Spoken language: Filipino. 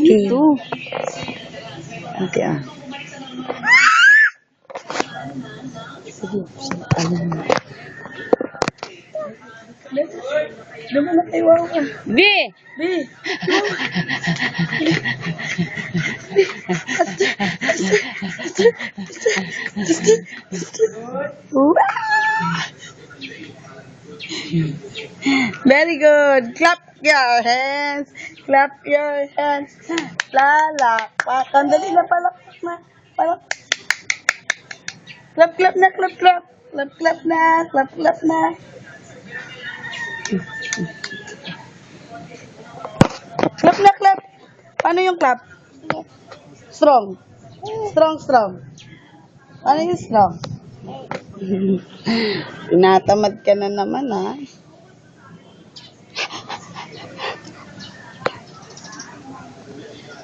Ito. Ante ah. Sige, ano mo. Diba na tayo ka? Bi! Bi! Very good. Clap your hands. Clap your hands. Lalakpakan. Dali na, palakpak na. Palakpak. Clap, clap na, clap, clap. Clap, clap na, clap, clap na. Clap na, clap. Paano yung clap? Strong. Strong, strong. Paano yung strong? Tinatamad ka na naman, ha?